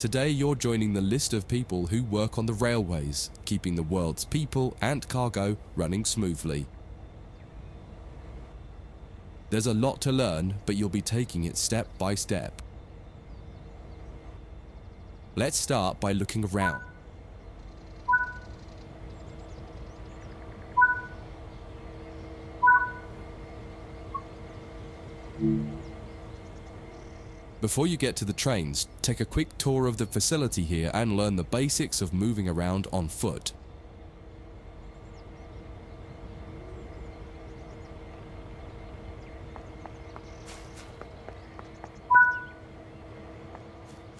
Today you're joining the list of people who work on the railways, keeping the world's people and cargo running smoothly. There's a lot to learn, but you'll be taking it step by step. Let's start by looking around. Before you get to the trains, take a quick tour of the facility here and learn the basics of moving around on foot.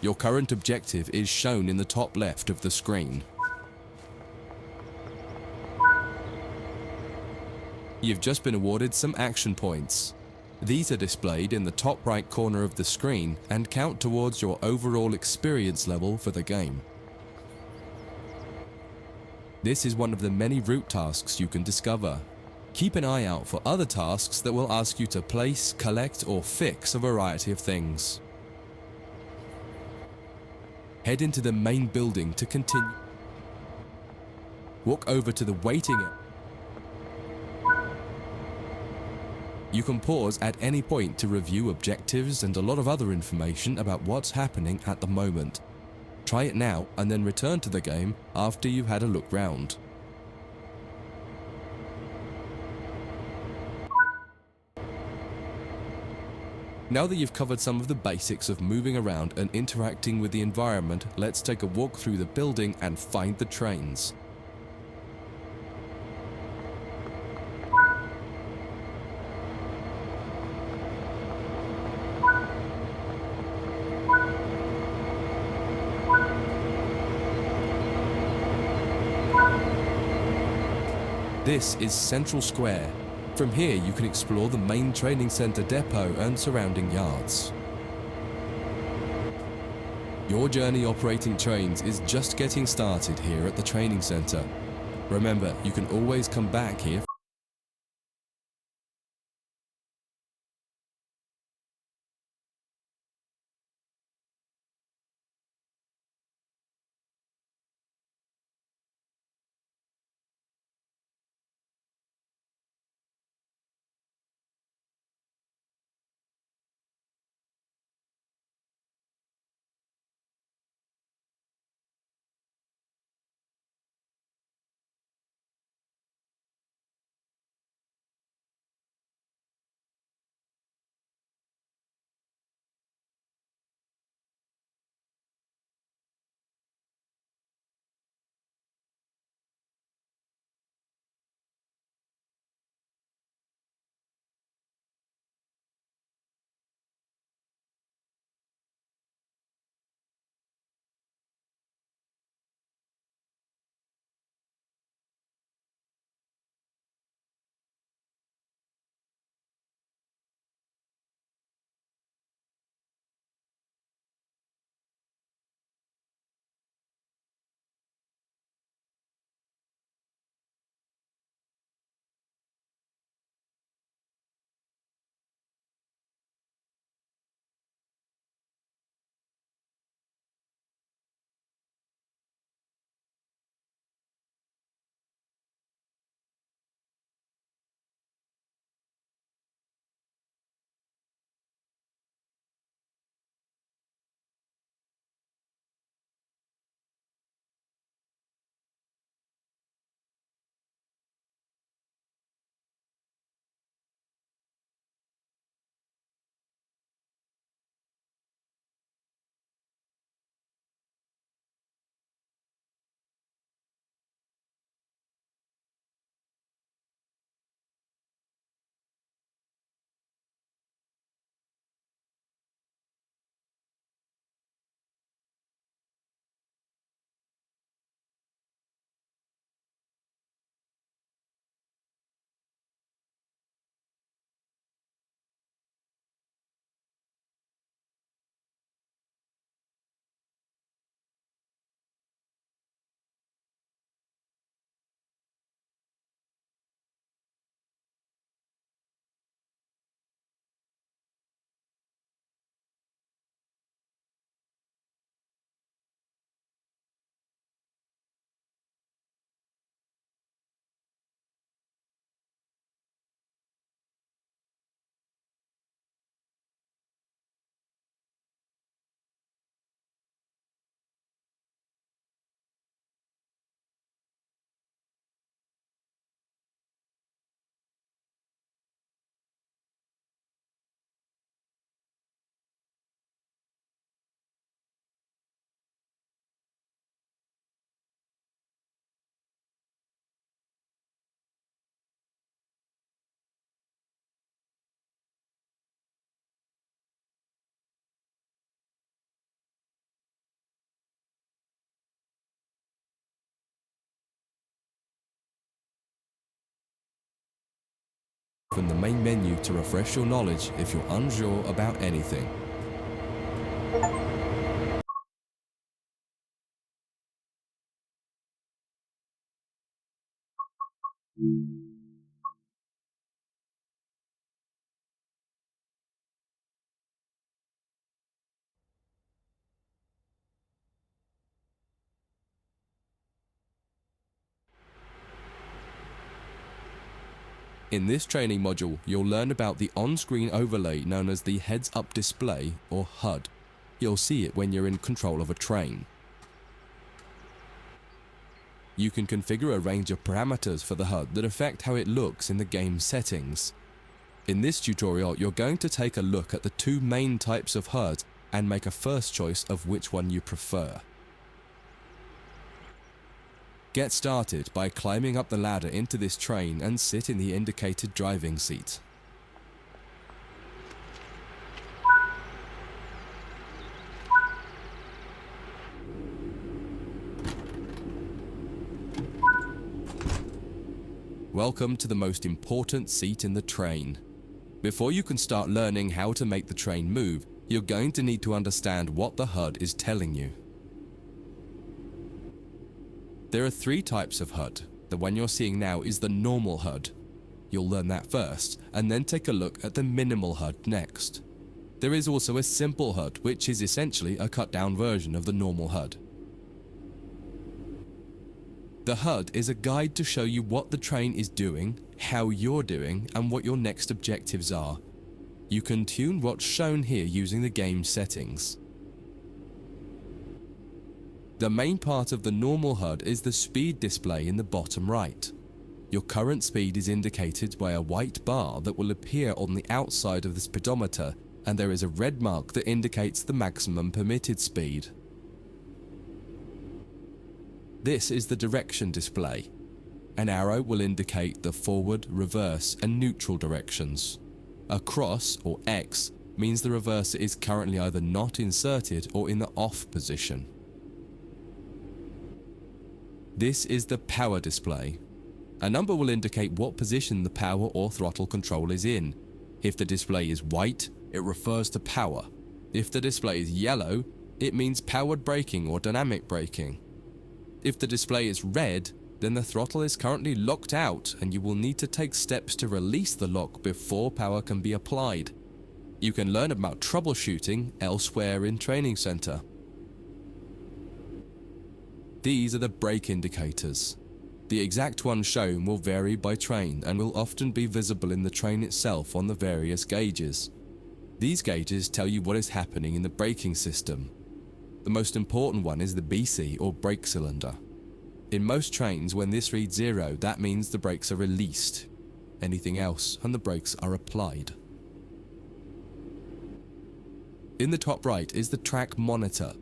Your current objective is shown in the top left of the screen. You've just been awarded some action points. These are displayed in the top right corner of the screen and count towards your overall experience level for the game. This is one of the many route tasks you can discover. Keep an eye out for other tasks that will ask you to place, collect, or fix a variety of things. Head into the main building to continue. Walk over to the waiting area. You can pause at any point to review objectives and a lot of other information about what's happening at the moment. Try it now and then return to the game after you've had a look round. Now that you've covered some of the basics of moving around and interacting with the environment, let's take a walk through the building and find the trains. This is Central Square. From here you can explore the main training centre depot and surrounding yards. Your journey operating trains is just getting started here at the training centre. Remember, you can always come back here from the main menu to refresh your knowledge if you're unsure about anything. In this training module, you'll learn about the on-screen overlay known as the heads-up display, or HUD. You'll see it when you're in control of a train. You can configure a range of parameters for the HUD that affect how it looks in the game settings. In this tutorial, you're going to take a look at the two main types of HUD and make a first choice of which one you prefer. Get started by climbing up the ladder into this train and sit in the indicated driving seat. Welcome to the most important seat in the train. Before you can start learning how to make the train move, you're going to need to understand what the HUD is telling you. There are three types of HUD. The one you're seeing now is the normal HUD. You'll learn that first, and then take a look at the minimal HUD next. There is also a simple HUD, which is essentially a cut-down version of the normal HUD. The HUD is a guide to show you what the train is doing, how you're doing, and what your next objectives are. You can tune what's shown here using the game settings. The main part of the normal HUD is the speed display in the bottom right. Your current speed is indicated by a white bar that will appear on the outside of the speedometer, and there is a red mark that indicates the maximum permitted speed. This is the direction display. An arrow will indicate the forward, reverse, and neutral directions. A cross, or X, means the reverser is currently either not inserted or in the off position. This is the power display. A number will indicate what position the power or throttle control is in. If the display is white, it refers to power. If the display is yellow, it means powered braking or dynamic braking. If the display is red, then the throttle is currently locked out and you will need to take steps to release the lock before power can be applied. You can learn about troubleshooting elsewhere in Training Center. These are the brake indicators. The exact one shown will vary by train and will often be visible in the train itself on the various gauges. These gauges tell you what is happening in the braking system. The most important one is the BC, or brake cylinder. In most trains, when this reads 0, that means the brakes are released. Anything else and the brakes are applied. In the top right is the track monitor.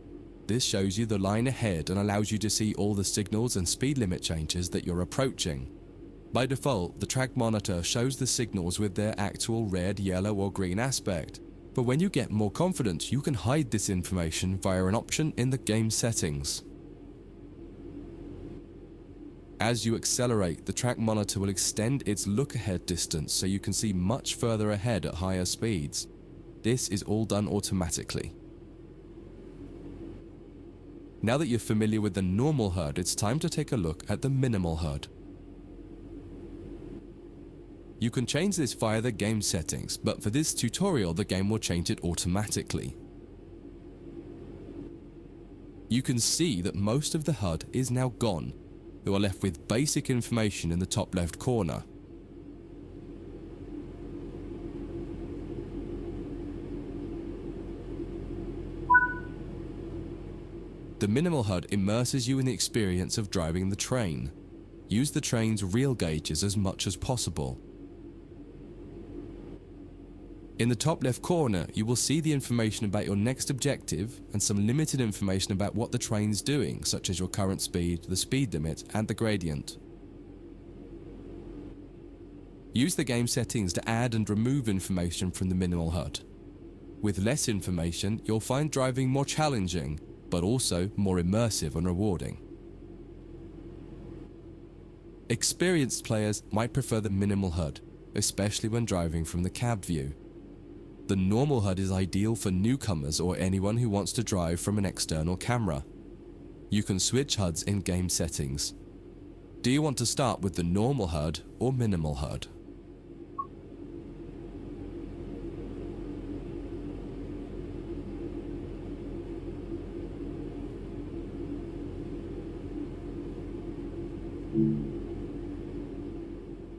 This shows you the line ahead and allows you to see all the signals and speed limit changes that you're approaching. By default, the track monitor shows the signals with their actual red, yellow, or green aspect. But when you get more confident, you can hide this information via an option in the game settings. As you accelerate, the track monitor will extend its look-ahead distance so you can see much further ahead at higher speeds. This is all done automatically. Now that you're familiar with the normal HUD, it's time to take a look at the minimal HUD. You can change this via the game settings, but for this tutorial the game will change it automatically. You can see that most of the HUD is now gone. You are left with basic information in the top left corner. The minimal HUD immerses you in the experience of driving the train. Use the train's real gauges as much as possible. In the top left corner, you will see the information about your next objective and some limited information about what the train's doing, such as your current speed, the speed limit, and the gradient. Use the game settings to add and remove information from the minimal HUD. With less information, you'll find driving more challenging, but also more immersive and rewarding. Experienced players might prefer the minimal HUD, especially when driving from the cab view. The normal HUD is ideal for newcomers or anyone who wants to drive from an external camera. You can switch HUDs in game settings. Do you want to start with the normal HUD or minimal HUD?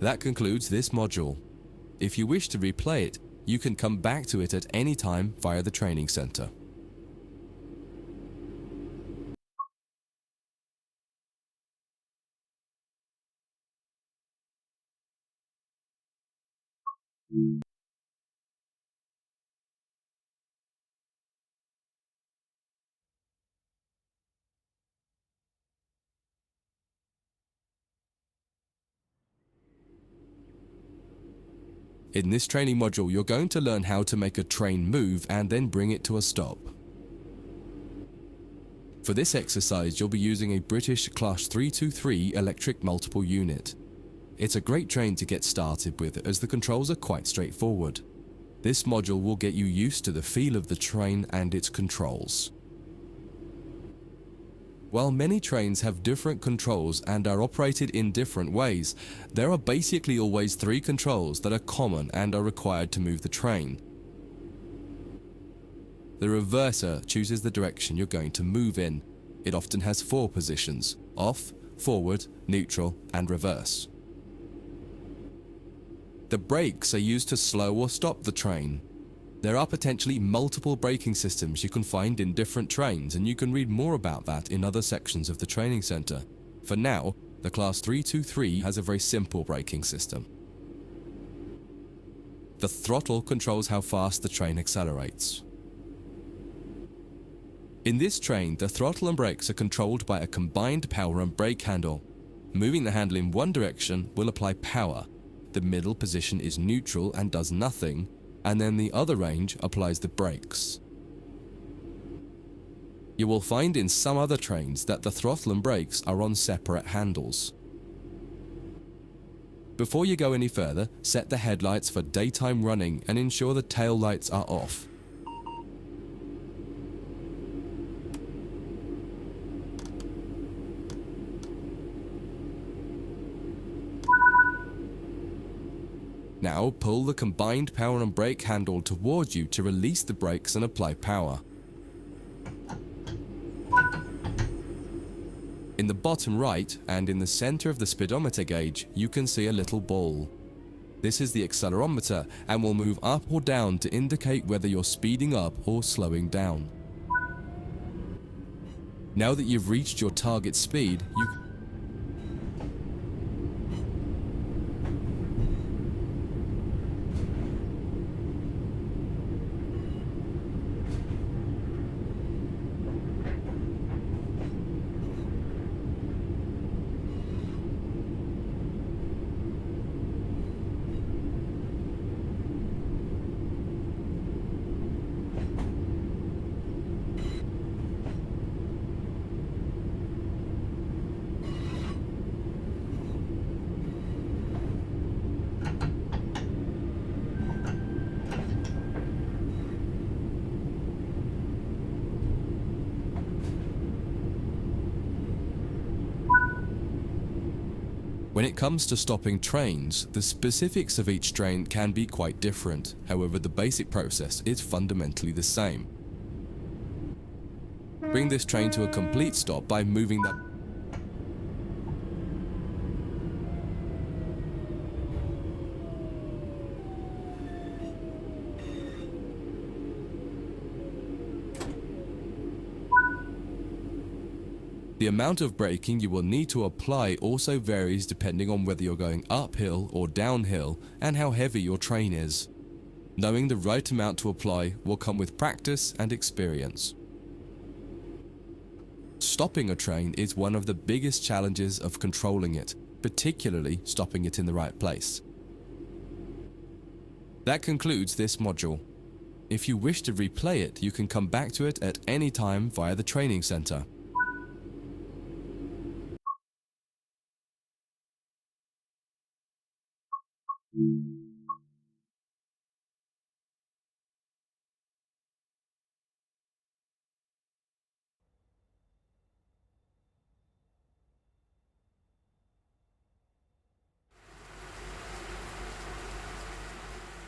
That concludes this module. If you wish to replay it, you can come back to it at any time via the training center. In this training module, you're going to learn how to make a train move and then bring it to a stop. For this exercise, you'll be using a British Class 323 electric multiple unit. It's a great train to get started with as the controls are quite straightforward. This module will get you used to the feel of the train and its controls. While many trains have different controls and are operated in different ways, there are basically always three controls that are common and are required to move the train. The reverser chooses the direction you're going to move in. It often has four positions: off, forward, neutral, and reverse. The brakes are used to slow or stop the train. There are potentially multiple braking systems you can find in different trains, and you can read more about that in other sections of the training center. For now, the Class 323 has a very simple braking system. The throttle controls how fast the train accelerates. In this train, the throttle and brakes are controlled by a combined power and brake handle. Moving the handle in one direction will apply power. The middle position is neutral and does nothing, and then the other range applies the brakes. You will find in some other trains that the throttle and brakes are on separate handles. Before you go any further, set the headlights for daytime running and ensure the tail lights are off. Now pull the combined power and brake handle towards you to release the brakes and apply power. In the bottom right and in the center of the speedometer gauge, you can see a little ball. This is the accelerometer and will move up or down to indicate whether you're speeding up or slowing down. Now that you've reached your target speed, When it comes to stopping trains, the specifics of each train can be quite different. However, the basic process is fundamentally the same. Bring this train to a complete stop by moving that The amount of braking you will need to apply also varies depending on whether you're going uphill or downhill and how heavy your train is. Knowing the right amount to apply will come with practice and experience. Stopping a train is one of the biggest challenges of controlling it, particularly stopping it in the right place. That concludes this module. If you wish to replay it, you can come back to it at any time via the training center.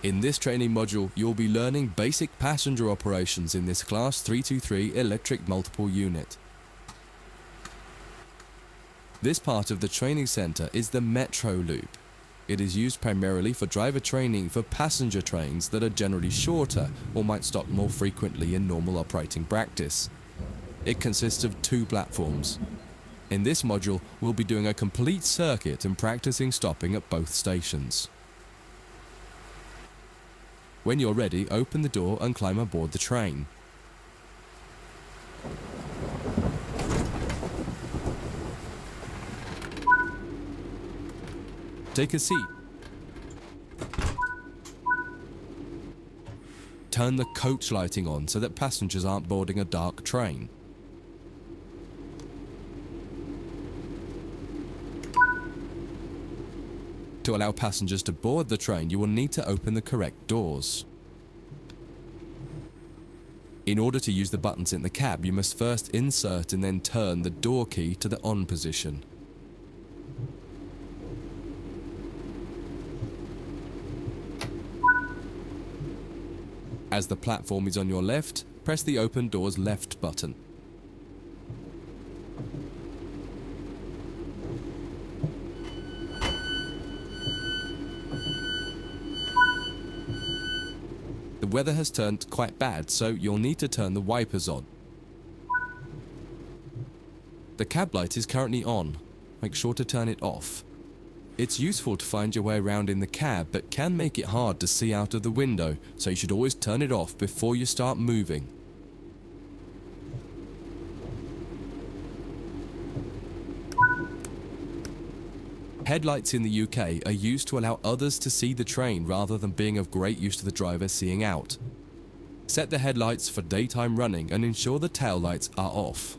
In this training module, you'll be learning basic passenger operations in this Class 323 electric multiple unit. This part of the training centre is the Metro Loop. It is used primarily for driver training for passenger trains that are generally shorter or might stop more frequently in normal operating practice. It consists of 2 platforms. In this module, we'll be doing a complete circuit and practicing stopping at both stations. When you're ready, open the door and climb aboard the train. Take a seat. Turn the coach lighting on so that passengers aren't boarding a dark train. To allow passengers to board the train, you will need to open the correct doors. In order to use the buttons in the cab, you must first insert and then turn the door key to the on position. As the platform is on your left, press the open doors left button. The weather has turned quite bad, so you'll need to turn the wipers on. The cab light is currently on. Make sure to turn it off. It's useful to find your way around in the cab, but can make it hard to see out of the window, so you should always turn it off before you start moving. Headlights in the UK are used to allow others to see the train rather than being of great use to the driver seeing out. Set the headlights for daytime running and ensure the tail lights are off.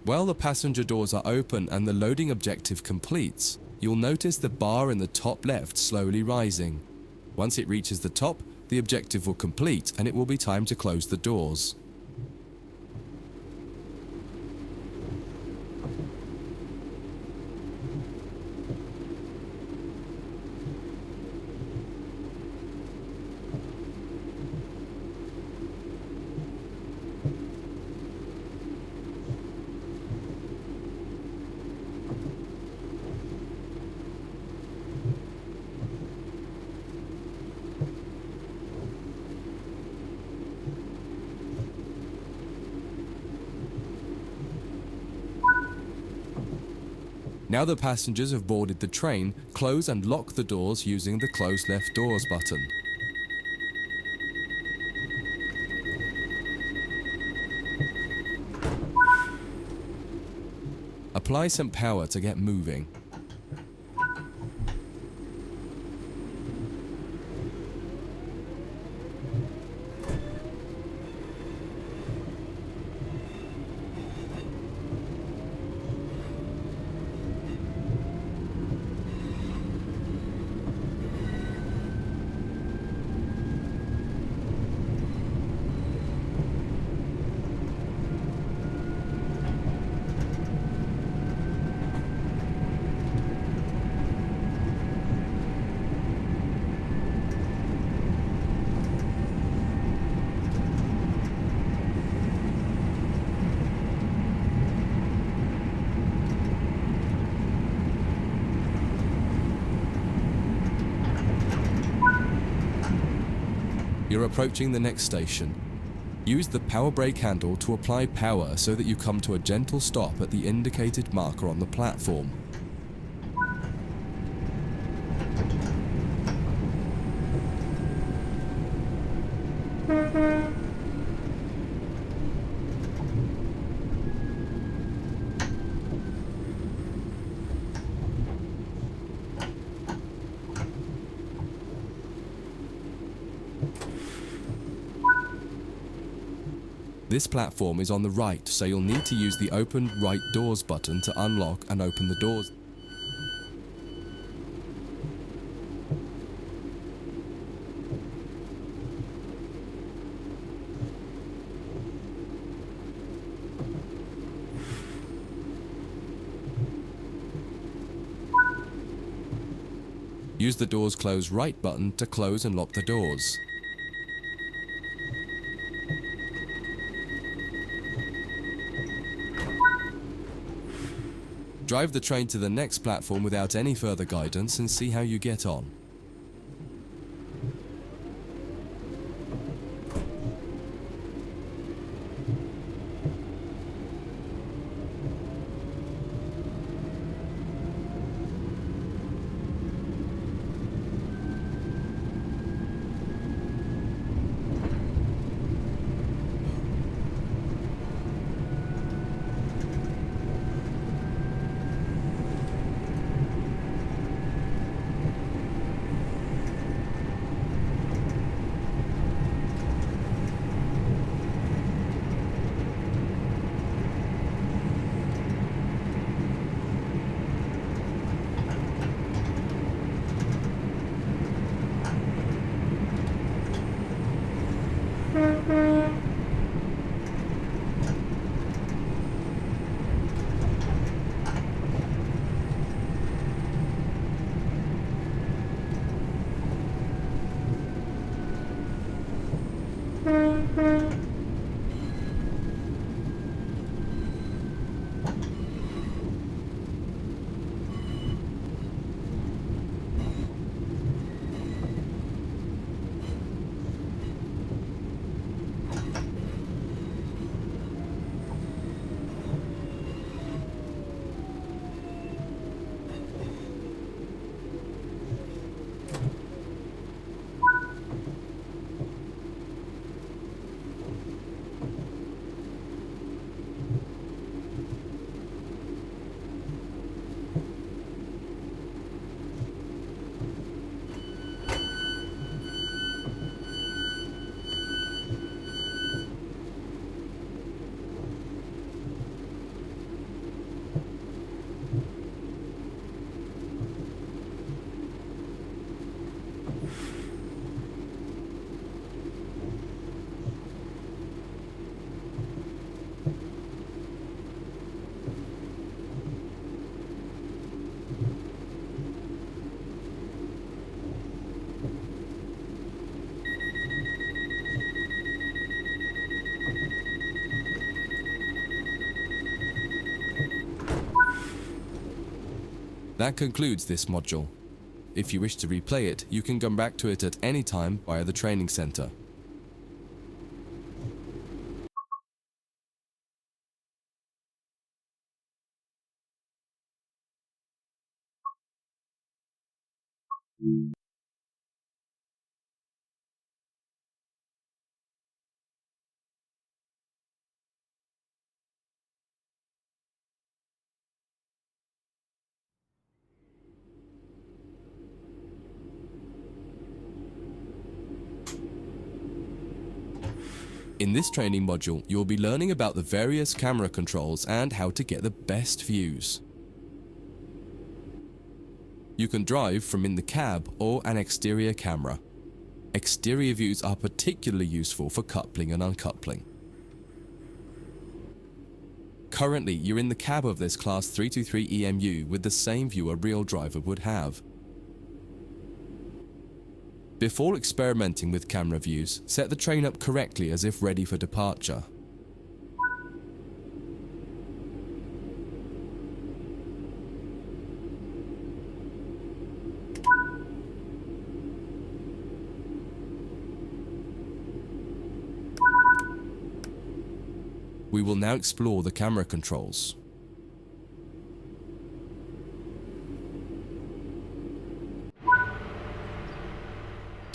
While the passenger doors are open and the loading objective completes, you'll notice the bar in the top left slowly rising. Once it reaches the top, the objective will complete and it will be time to close the doors. Now the passengers have boarded the train, close and lock the doors using the close left doors button. Apply some power to get moving. You're approaching the next station. Use the power brake handle to apply power so that you come to a gentle stop at the indicated marker on the platform. This platform is on the right, so you'll need to use the open right doors button to unlock and open the doors. Use the doors close right button to close and lock the doors. Drive the train to the next platform without any further guidance and see how you get on. That concludes this module. If you wish to replay it, you can come back to it at any time via the training center. In this training module, you'll be learning about the various camera controls and how to get the best views. You can drive from in the cab or an exterior camera. Exterior views are particularly useful for coupling and uncoupling. Currently, you're in the cab of this Class 323 EMU with the same view a real driver would have. Before experimenting with camera views, set the train up correctly as if ready for departure. We will now explore the camera controls.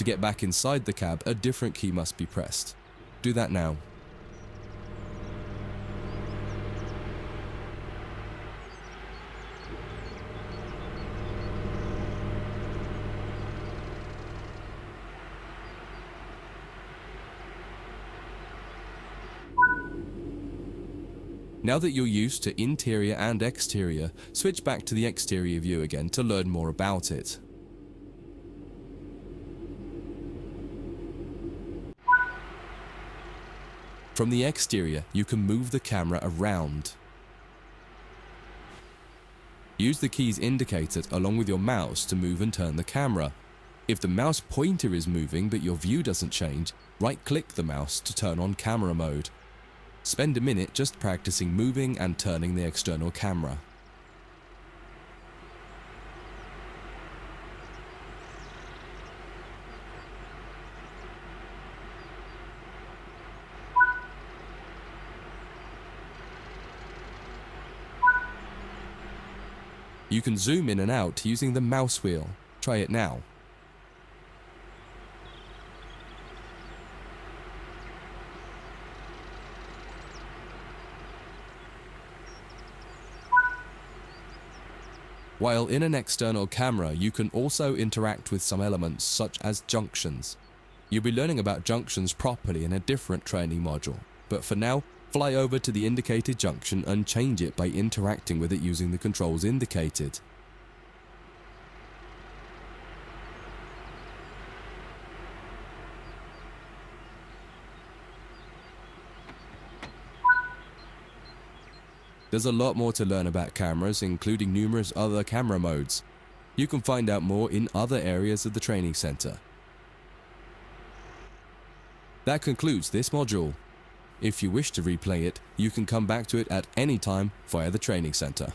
To get back inside the cab, a different key must be pressed. Do that now. Now that you're used to interior and exterior, switch back to the exterior view again to learn more about it. From the exterior, you can move the camera around. Use the keys indicated along with your mouse to move and turn the camera. If the mouse pointer is moving but your view doesn't change, right-click the mouse to turn on camera mode. Spend a minute just practicing moving and turning the external camera. You can zoom in and out using the mouse wheel. Try it now. While in an external camera, you can also interact with some elements such as junctions. You'll be learning about junctions properly in a different training module, but for now, fly over to the indicated junction and change it by interacting with it using the controls indicated. There's a lot more to learn about cameras, including numerous other camera modes. You can find out more in other areas of the training center. That concludes this module. If you wish to replay it, you can come back to it at any time via the training center.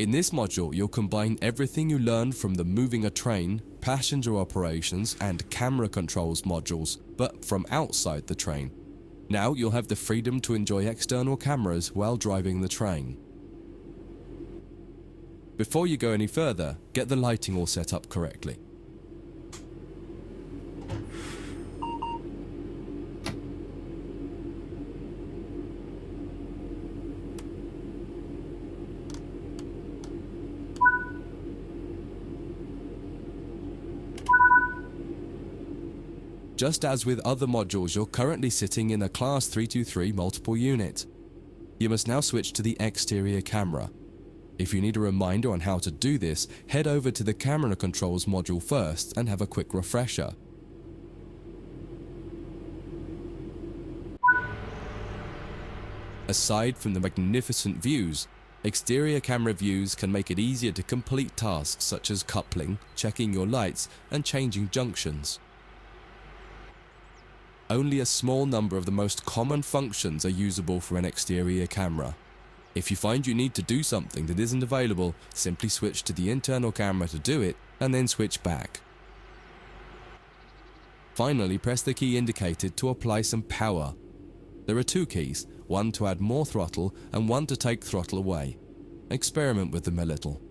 In this module, you'll combine everything you learned from the moving a train, passenger operations, and camera controls modules, but from outside the train. Now you'll have the freedom to enjoy external cameras while driving the train. Before you go any further, get the lighting all set up correctly. Just as with other modules, you're currently sitting in a Class 323 multiple unit. You must now switch to the exterior camera. If you need a reminder on how to do this, head over to the camera controls module first and have a quick refresher. Aside from the magnificent views, exterior camera views can make it easier to complete tasks such as coupling, checking your lights, and changing junctions. Only a small number of the most common functions are usable for an exterior camera. If you find you need to do something that isn't available, simply switch to the internal camera to do it, and then switch back. Finally, press the key indicated to apply some power. There are two keys, one to add more throttle and one to take throttle away. Experiment with them a little.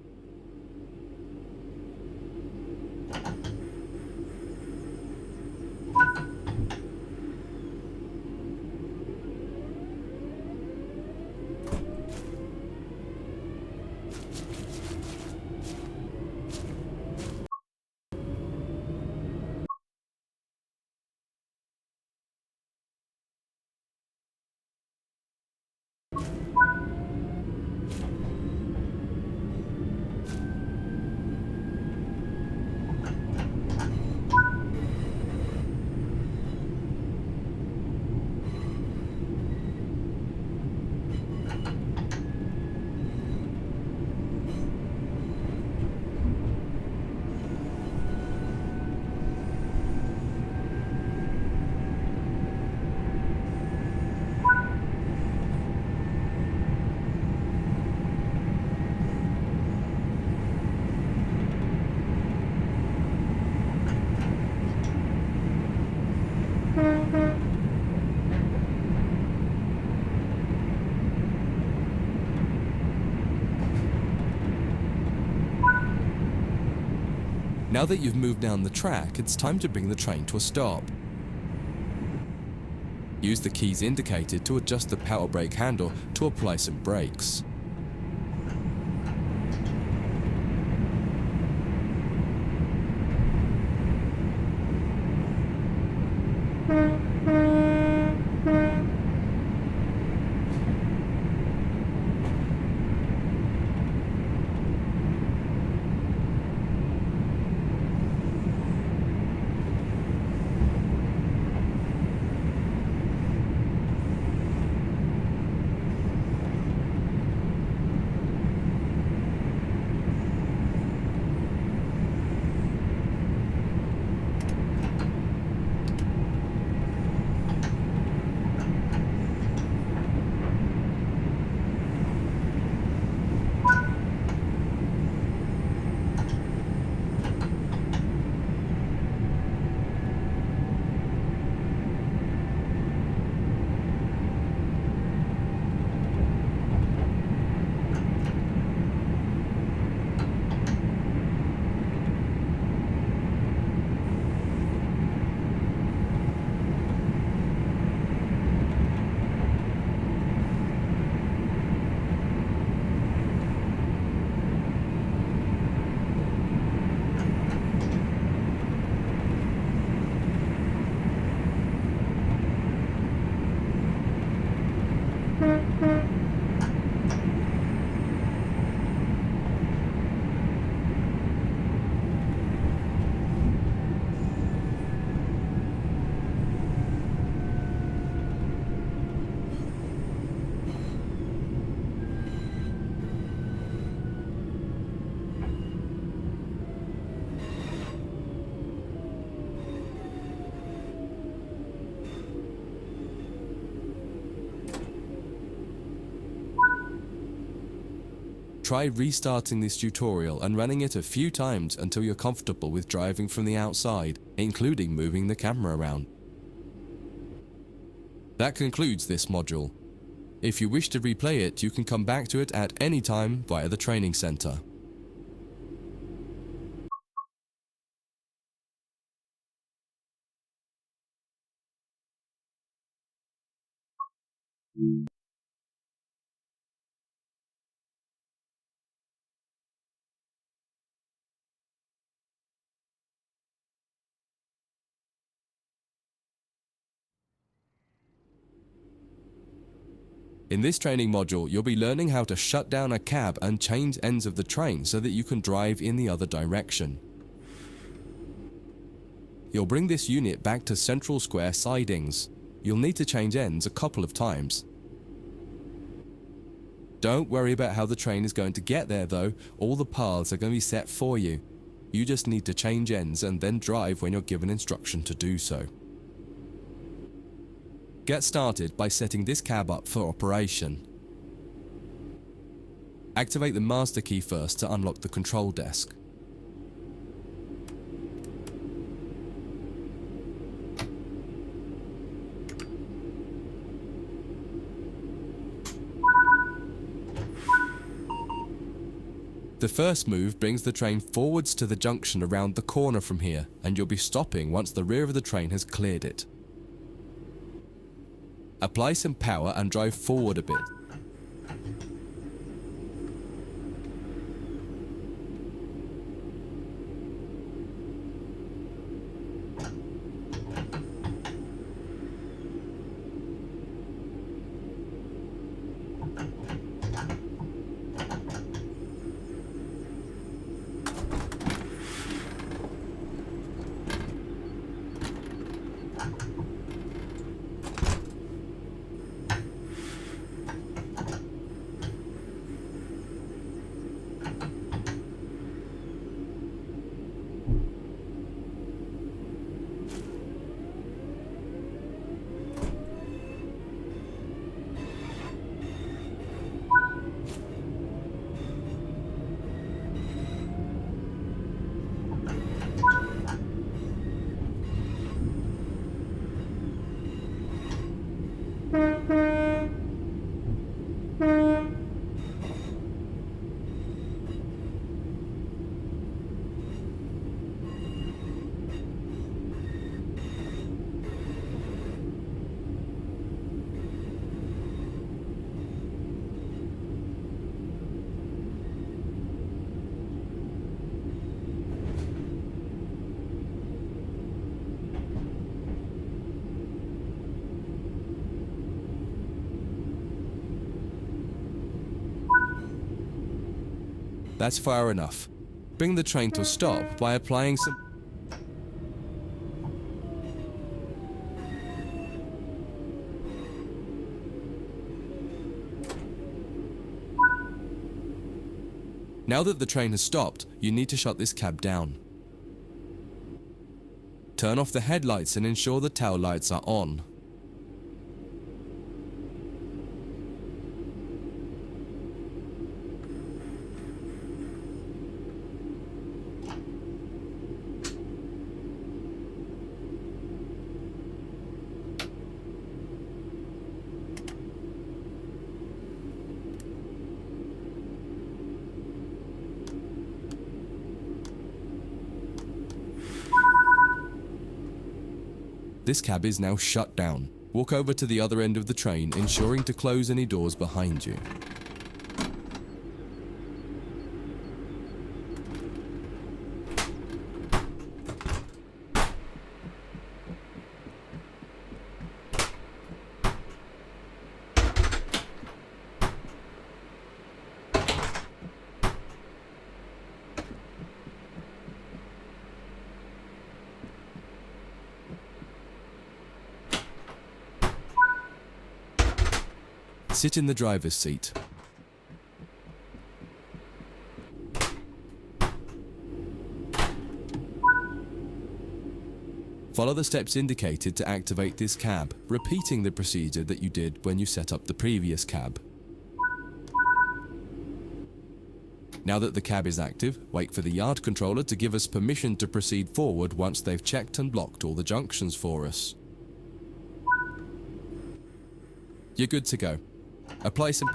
Now that you've moved down the track, it's time to bring the train to a stop. Use the keys indicated to adjust the power brake handle to apply some brakes. try restarting this tutorial and running it a few times until you're comfortable with driving from the outside, including moving the camera around. That concludes this module. If you wish to replay it, you can come back to it at any time via the training center. In this training module, you'll be learning how to shut down a cab and change ends of the train so that you can drive in the other direction. You'll bring this unit back to central square sidings. You'll need to change ends a couple of times. Don't worry about how the train is going to get there though, all the paths are going to be set for you. You just need to change ends and then drive when you're given instruction to do so. Get started by setting this cab up for operation. Activate the master key first to unlock the control desk. The first move brings the train forwards to the junction around the corner from here, and you'll be stopping once the rear of the train has cleared it. Apply some power and drive forward a bit. That's far enough. Bring the train to a stop by applying some... Now that the train has stopped, you need to shut this cab down. Turn off the headlights and ensure the tail lights are on. This cab is now shut down. Walk over to the other end of the train, ensuring to close any doors behind you. Sit in the driver's seat. Follow the steps indicated to activate this cab, repeating the procedure that you did when you set up the previous cab. Now that the cab is active, wait for the yard controller to give us permission to proceed forward once they've checked and blocked all the junctions for us. You're good to go. Apply some...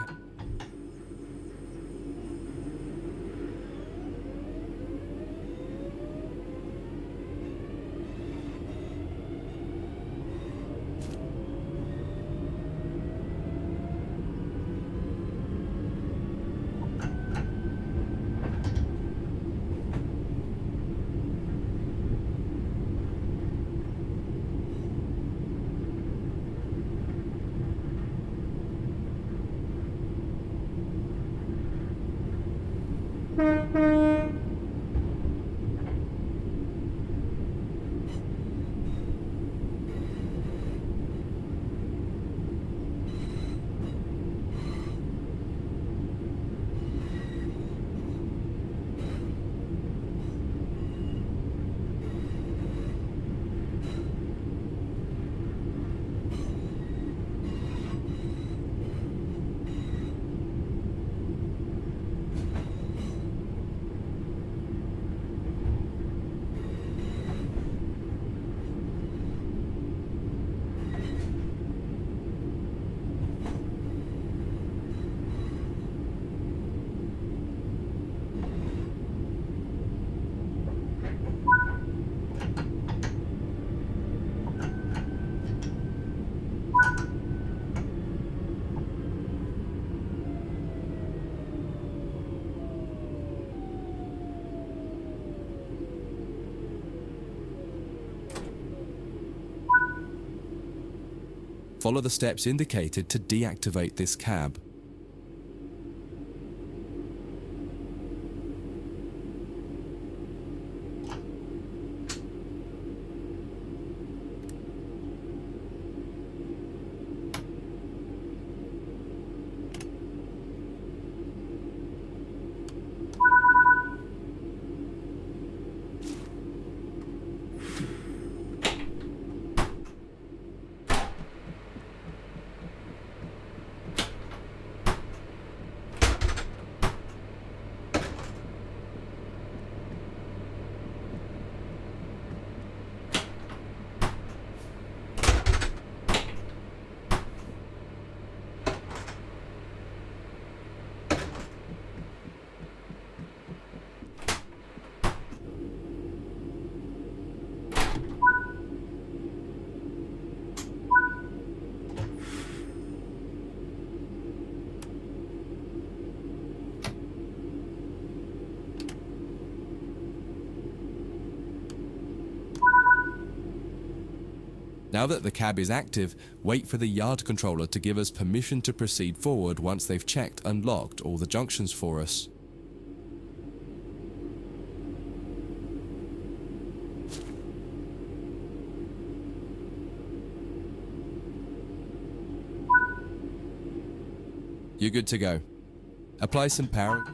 Follow the steps indicated to deactivate this cab. Now that the cab is active, wait for the yard controller to give us permission to proceed forward once they've checked and locked all the junctions for us. You're good to go. Apply some power.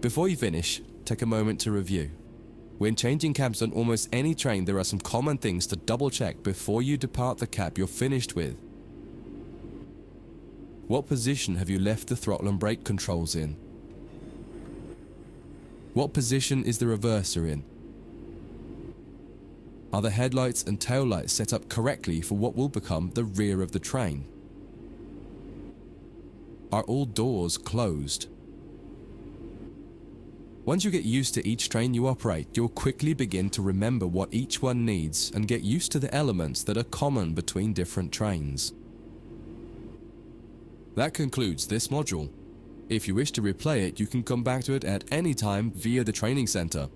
Before you finish, take a moment to review. When changing cabs on almost any train, there are some common things to double check before you depart the cab you're finished with. What position have you left the throttle and brake controls in? What position is the reverser in? Are the headlights and taillights set up correctly for what will become the rear of the train? Are all doors closed? Once you get used to each train you operate, you'll quickly begin to remember what each one needs and get used to the elements that are common between different trains. That concludes this module. If you wish to replay it, you can come back to it at any time via the training center.